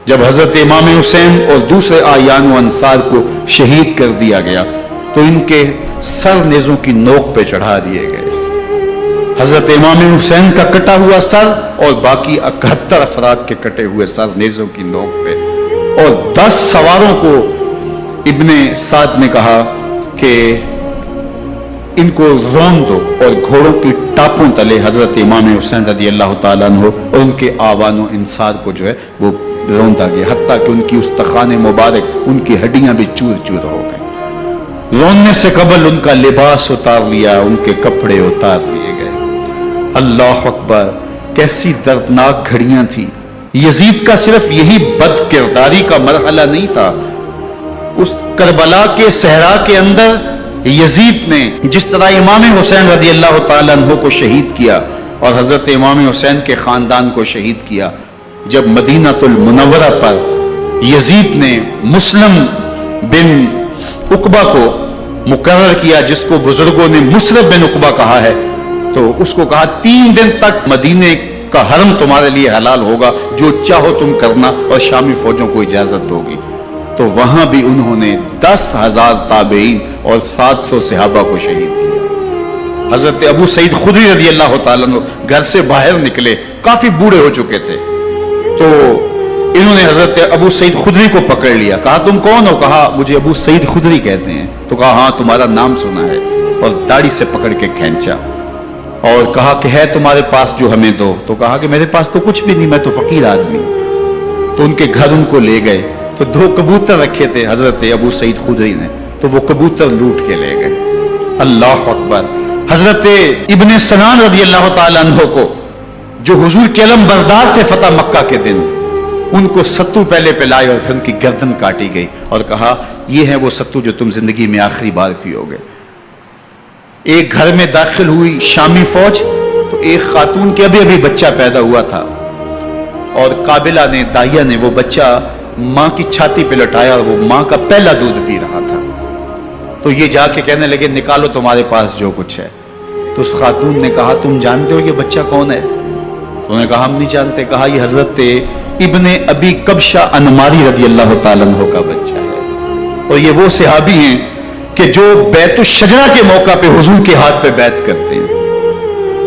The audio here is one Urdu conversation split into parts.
جب حضرت امام حسین اور دوسرے آیان و انصار کو شہید کر دیا گیا تو ان کے سر نیزوں کی نوک پہ چڑھا دیے گئے. حضرت امام حسین کا کٹا ہوا سر اور باقی 71 افراد کے کٹے ہوئے سر نیزوں کی نوک پہ، اور 10 سواروں کو ابن سعد نے کہا کہ ان کو رون دو، اور گھوڑوں کی ٹاپوں تلے حضرت امام حسین رضی اللہ تعالیٰ عنہ اور ان کے آوان و انصار کو جو ہے وہ روندا گیا، حتیٰ کہ ان کی استخوان مبارک، ان کی ہڈیاں بھی چور چور ہو گئیں. روننے سے قبل ان کا لباس اتار لیا، ان کے کپڑے اتار لیے گئے. اللہ اکبر، کیسی دردناک گھڑیاں تھی. یزید کا صرف یہی بد کرداری کا مرحلہ نہیں تھا، اس کربلا کے صحرا کے اندر یزید نے جس طرح امام حسین رضی اللہ تعالیٰ عنہ کو شہید کیا اور حضرت امام حسین کے خاندان کو شہید کیا، جب مدینہ المنورہ پر یزید نے مسلم بن عقبہ کو مقرر کیا، جس کو بزرگوں نے مصرف بن عقبہ کہا ہے، تو اس کو کہا 3 دن تک مدینے کا حرم تمہارے لیے حلال ہوگا، جو چاہو تم کرنا، اور شامی فوجوں کو اجازت ہوگی. تو وہاں بھی انہوں نے 10,000 تابعین اور 700 صحابہ کو شہید کیا. حضرت ابو سعید خدری رضی اللہ تعالیٰ عنہ گھر سے باہر نکلے، کافی بوڑھے ہو چکے تھے، تو انہوں نے حضرت ابو سعید خدری کو پکڑ لیا. کہا تم کون ہو؟ کہا مجھے ابو سعید خدری کہتے ہیں. تو کہا ہاں تمہارا نام سنا ہے، اور داڑھی سے پکڑ کے کھینچا اور کہا کہ ہے تمہارے پاس جو ہمیں دو. تو کہا کہ میرے پاس تو کچھ بھی نہیں، میں تو فقیر آدمی. تو ان کے گھر ان کو لے گئے، تو 2 کبوتر رکھے تھے حضرت ابو سعید خدری نے، تو وہ کبوتر لوٹ کے لے گئے. اللہ اکبر. حضرت ابن سنان رضی اللہ تعالیٰ عنہ کو، جو حضور کے علم بردار تھے فتح مکہ کے دن، ان کو ستو پہلے پلائے اور پھر ان کی گردن کاٹی گئی اور کہا یہ ہے وہ ستو جو تم زندگی میں آخری بار پیو گے. ایک گھر میں داخل ہوئی شامی فوج، تو ایک خاتون کے ابھی بچہ پیدا ہوا تھا، اور قابلہ نے، دائیا نے وہ بچہ ماں کی چھاتی پہ لٹایا، اور وہ ماں کا پہلا دودھ پی رہا تھا. تو یہ جا کے کہنے لگے نکالو تمہارے پاس جو کچھ ہے. تو اس خاتون نے کہا تم جانتے ہو یہ بچہ کون ہے؟ انہوں نے کہا ہم نہیں جانتے. کہا یہ حضرت ابن ابی کبشہ انماری رضی اللہ تعالیٰ عنہ کا بچہ ہے، اور یہ وہ صحابی ہیں کہ جو بیت الشجرہ کے موقع پہ حضور کے ہاتھ پہ بیعت کرتے ہیں.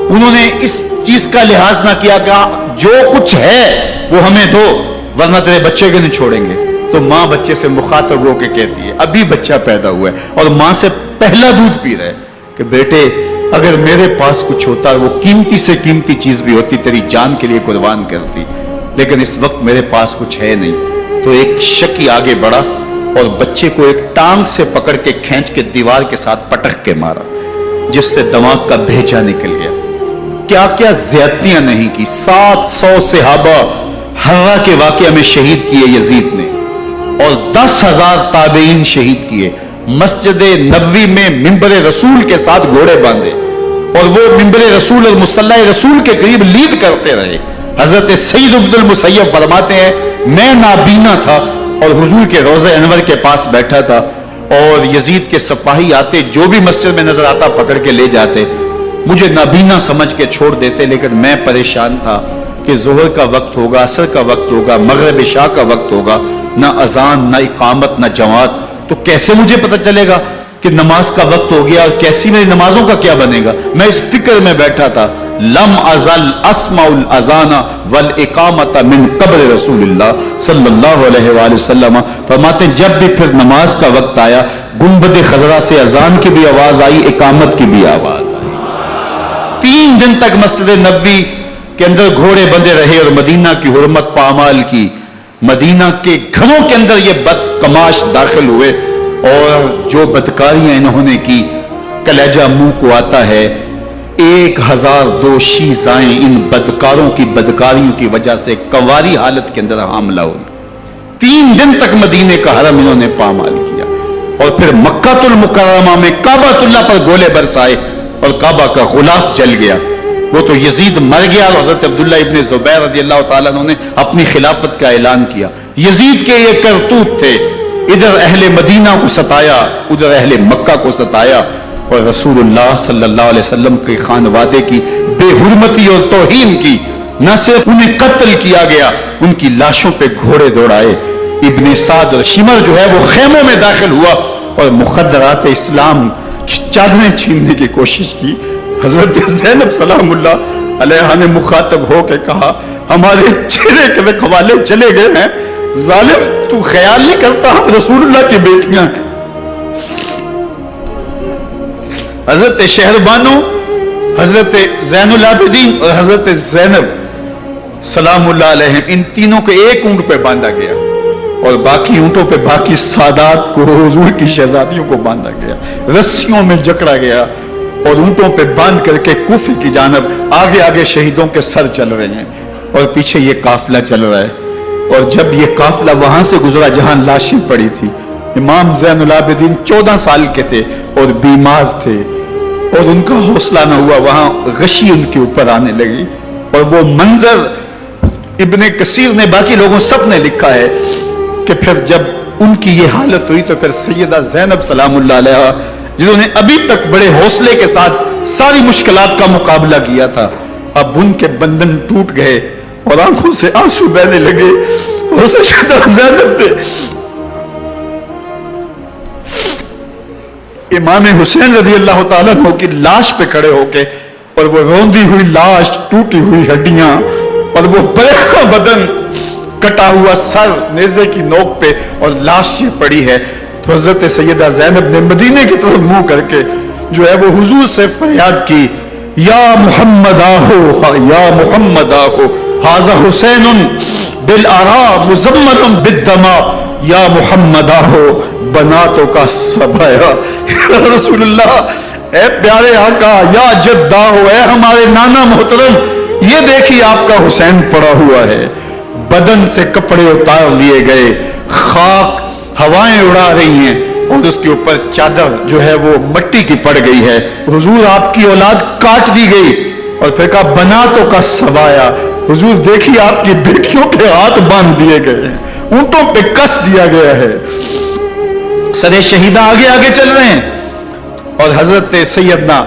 انہوں نے اس چیز کا لحاظ نہ کیا کہ جو کچھ ہے وہ ہمیں دو، ورنہ تیرے بچے کو نہیں چھوڑیں گے. تو ماں بچے سے مخاطب ہو کے کہتی ہے، ابھی بچہ پیدا ہوا ہے اور ماں سے پہلا دودھ پی رہا ہے، کہ بیٹے اگر میرے پاس کچھ ہوتا، وہ قیمتی سے قیمتی چیز بھی ہوتی، تیری جان کے لیے قربان کرتی، لیکن اس وقت میرے پاس کچھ ہے نہیں. تو ایک شکی آگے بڑھا اور بچے کو ایک ٹانگ سے پکڑ کے کھینچ کے دیوار کے ساتھ پٹک کے مارا، جس سے دماغ کا بھیجا نکل گیا. کیا کیا زیادتیاں نہیں کی. 700 صحابہ ہرا کے واقعہ میں شہید کیے یزید نے، اور 10,000 تابعین شہید کیے. مسجد نبوی میں ممبر رسول کے ساتھ گھوڑے باندھے، اور وہ ممبر رسول اور مصلی رسول کے قریب لیڈ کرتے رہے. حضرت سید عبد المسیب فرماتے ہیں میں نابینا تھا اور حضور کے روضہ انور کے پاس بیٹھا تھا، اور یزید کے سپاہی آتے، جو بھی مسجد میں نظر آتا پکڑ کے لے جاتے. مجھے نابینا سمجھ کے چھوڑ دیتے، لیکن میں پریشان تھا کہ ظہر کا وقت ہوگا، عصر کا وقت ہوگا، مغرب عشاء کا وقت ہوگا، نہ اذان، نہ اقامت، نہ جماعت، تو کیسے مجھے پتہ چلے گا کہ نماز کا وقت ہو گیا، اور کیسی میری نمازوں کا کیا بنے گا. میں اس فکر میں بیٹھا تھا. لم ازل اسمع الاذان والاقامت من قبل رسول اللہ صلی اللہ علیہ وآلہ وسلم. فرماتے جب بھی پھر نماز کا وقت آیا، گنبد خضرا سے اذان کی بھی آواز آئی، اقامت کی بھی آواز آئی. 3 دن تک مسجد نبوی کے اندر گھوڑے بندے رہے اور مدینہ کی حرمت پامال کی. مدینہ کے گھروں کے اندر یہ بدکماش داخل ہوئے، اور جو بدکاریاں انہوں نے کی کلیجہ منہ کو آتا ہے. 1002 شیزائیں ان بدکاروں کی بدکاریوں کی وجہ سے کواری حالت کے اندر حاملہ ہوئی. 3 دن تک مدینے کا حرم انہوں نے پامال کیا، اور پھر مکہ المکرمہ میں کعبۃ اللہ پر گولے برسائے اور کعبہ کا غلاف جل گیا. وہ تو یزید مر گیا اور حضرت عبداللہ ابن زبیر رضی اللہ تعالیٰ عنہ نے اپنی خلافت کا اعلان کیا. یزید کے یہ کرتوت تھے، ادھر اہل مدینہ کو ستایا، ادھر اہل مکہ کو ستایا، اور رسول اللہ صلی اللہ علیہ وسلم کے خانوادے کی بے حرمتی اور توہین کی. نہ صرف انہیں قتل کیا گیا، ان کی لاشوں پہ گھوڑے دوڑائے۔ ابن سعد اور شمر جو ہے وہ خیموں میں داخل ہوا اور مخدرات اسلام کی چادریں چھیننے کی کوشش کی۔ حضرت زینب سلام اللہ علیہ نے مخاطب ہو کے کہا ہمارے چہرے کے رکھوالے چلے گئے ہیں، ظالم تو خیال نہیں کرتا ہم رسول اللہ کی بیٹیاں ہیں۔ حضرت شہربانو، حضرت زین العابدین اور حضرت زینب سلام اللہ علیہ ان تینوں کو ایک اونٹ پہ باندھا گیا اور باقی اونٹوں پہ باقی سادات کو، حضور کی شہزادیوں کو باندھا گیا، رسیوں میں جکڑا گیا اور اونٹوں پہ باندھ کر کے کوفے کی جانب آگے آگے شہیدوں کے سر چل رہے ہیں اور پیچھے یہ قافلہ چل رہا ہے۔ اور جب یہ قافلہ وہاں سے گزرا جہاں لاشیں پڑی تھی، امام زین العابدین 14 سال کے تھے اور بیمار تھے اور ان کا حوصلہ نہ ہوا، وہاں غشی ان کے اوپر آنے لگی اور وہ منظر ابن کثیر نے، باقی لوگوں سب نے لکھا ہے کہ پھر جب ان کی یہ حالت ہوئی تو پھر سیدہ زینب سلام اللہ علیہ جنہوں نے ابھی تک بڑے حوصلے کے ساتھ ساری مشکلات کا مقابلہ کیا تھا، اب ان کے بندن ٹوٹ گئے اور آنکھوں سے آنسو بہنے لگے اور سیدہ زینب تھے امام حسین رضی اللہ تعالیٰ عنہ کی لاش پہ کھڑے ہو کے، اور وہ روندی ہوئی لاش، ٹوٹی ہوئی ہڈیاں اور وہ بڑا بدن، کٹا ہوا سر نیزے کی نوک پہ اور لاش یہ پڑی ہے، تو حضرت سیدہ زینب نے مدینے کی طرف منہ کر کے جو ہے وہ حضور سے فریاد کی، یا محمد آہو، یا محمد آہو، ھذا حسین بالآراء مزمل بالدماء، یا محمد آہو بناتوں کا سبایا۔ رسول اللہ، اے پیارے آقا، یا جد آہو، اے ہمارے نانا محترم، یہ دیکھیے آپ کا حسین پڑا ہوا ہے، بدن سے کپڑے اتار لیے گئے، خاک ہوائیں اڑا رہی ہیں اور اس کے اوپر چادر جو ہے وہ مٹی کی پڑ گئی ہے، حضور آپ کی اولاد کاٹ دی گئی، اور پھر کہا بناتوں کا سبایا، حضور دیکھیے آپ کی بیٹیوں کے ہاتھ باندھ دیے گئے ہیں، اونٹوں پہ کس دیا گیا ہے، سر شہیدہ آگے آگے چل رہے ہیں اور حضرت سیدنا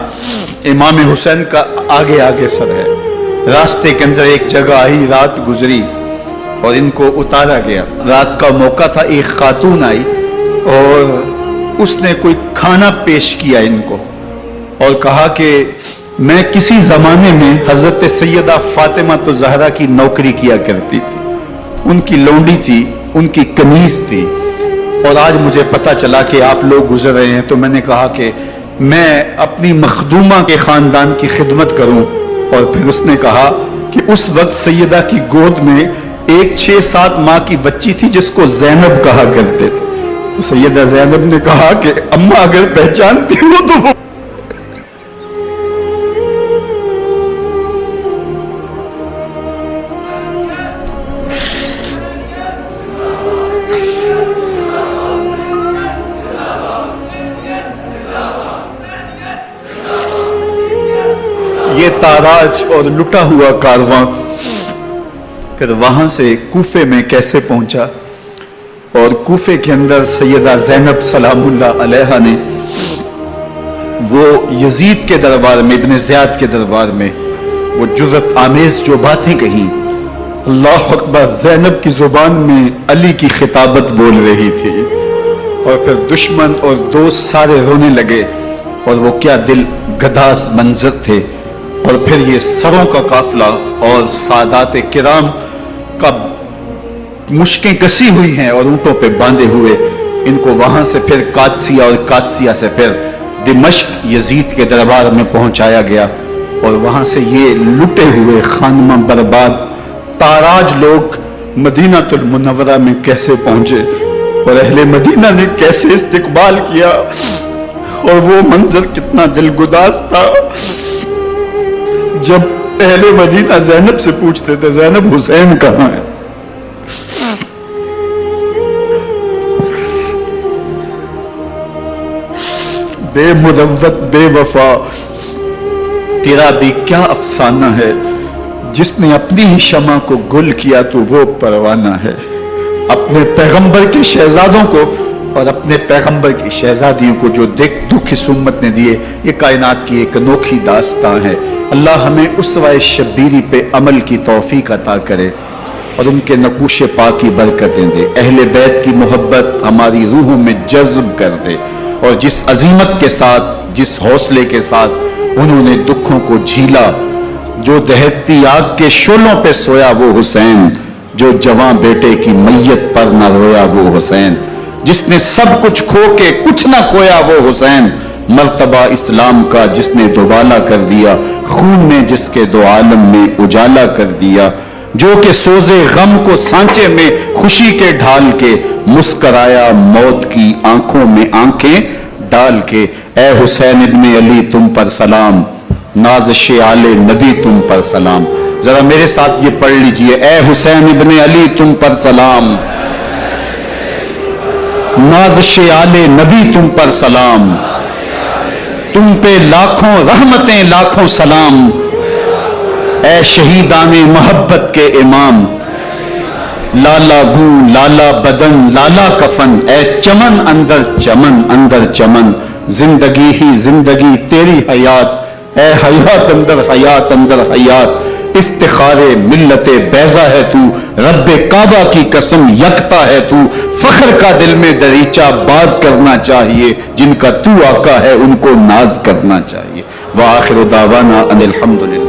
امام حسین کا آگے آگے سر ہے۔ راستے کے اندر ایک جگہ آئی، رات گزری اور ان کو اتارا گیا۔ رات کا موقع تھا، ایک خاتون آئی اور اس نے کوئی کھانا پیش کیا ان کو اور کہا کہ میں کسی زمانے میں حضرت سیدہ فاطمہ تو زہرا کی نوکری کیا کرتی تھی، ان کی لونڈی تھی، ان کی کنیز تھی، اور آج مجھے پتا چلا کہ آپ لوگ گزر رہے ہیں تو میں نے کہا کہ میں اپنی مخدومہ کے خاندان کی خدمت کروں۔ اور پھر اس نے کہا کہ اس وقت سیدہ کی گود میں ایک 6-7 ماہ کی بچی تھی جس کو زینب کہا کرتے تھے، تو سیدہ زینب نے کہا کہ اماں اگر پہچانتی ہو تو وہ یہ تاراج اور لٹا ہوا کارواں پھر وہاں سے کوفے میں کیسے پہنچا، اور کوفے کے اندر سیدہ زینب سلام اللہ علیہ نے وہ یزید کے دربار میں، ابن زیاد کے دربار میں وہ جرأت آمیز جو باتیں کہیں، اللہ اکبر، زینب کی زبان میں علی کی خطابت بول رہی تھی، اور پھر دشمن اور دوست سارے رونے لگے، اور وہ کیا دل گداز منظر تھے، اور پھر یہ سروں کا قافلہ اور سادات کرام کا مشکیں کسی ہوئی ہیں اور اونٹوں پہ باندھے ہوئے، ان کو وہاں سے پھر قادسیہ اور قادسیہ سے پھر دمشق یزید کے دربار میں پہنچایا گیا، اور وہاں سے یہ لٹے ہوئے خانمہ برباد تاراج لوگ مدینہ المنورہ میں کیسے پہنچے، اور اہل مدینہ نے کیسے استقبال کیا، اور وہ منظر کتنا دلگداز تھا جب اہل مدینہ زینب سے پوچھتے تھے زینب حسین کہاں ہے، بے مروت بے وفا تیرا بھی کیا افسانہ ہے، جس نے اپنی ہی شمع کو گل کیا تو وہ پروانہ ہے، اپنے پیغمبر کے شہزادوں کو اور اپنے پیغمبر کی شہزادیوں کو جو دکھ اس امت نے دیے، یہ کائنات کی ایک انوکھی داستان ہے۔ اللہ ہمیں اسوہ شبیری پہ عمل کی توفیق عطا کرے اور ان کے نقوش پاک کی برکتیں دے، اہل بیت کی محبت ہماری روحوں میں جذب کر دے، اور جس عظیمت کے ساتھ، جس حوصلے کے ساتھ انہوں نے دکھوں کو جھیلا، جو دہکتی آگ کے شعلوں پہ سویا وہ حسین، جو جواں بیٹے کی میت پر نہ رویا وہ حسین، جس نے سب کچھ کھو کے کچھ نہ کھویا وہ حسین، مرتبہ اسلام کا جس نے دوبالا کر دیا، خون نے جس کے دو عالم میں اجالا کر دیا، جو کہ سوزے غم کو سانچے میں خوشی کے ڈھال کے مسکرایا موت کی آنکھوں میں آنکھیں ڈال کے۔ اے حسین ابن علی تم پر سلام، نازش آل نبی تم پر سلام۔ ذرا میرے ساتھ یہ پڑھ لیجئے، اے حسین ابن علی تم پر سلام، نازش آل نبی تم پر سلام، تم پہ لاکھوں رحمتیں لاکھوں سلام، اے شہیدان محبت کے امام، لالا گوں لالا بدن لالا کفن، اے چمن اندر چمن، زندگی ہی زندگی تیری حیات، اے حیات اندر حیات، افتخار ملت بیضا ہے تو، رب کعبہ کی قسم یکتا ہے تو، فخر کا دل میں دریچہ باز کرنا چاہیے، جن کا تو آقا ہے ان کو ناز کرنا چاہیے۔ وآخر دعوانا ان الحمدللہ۔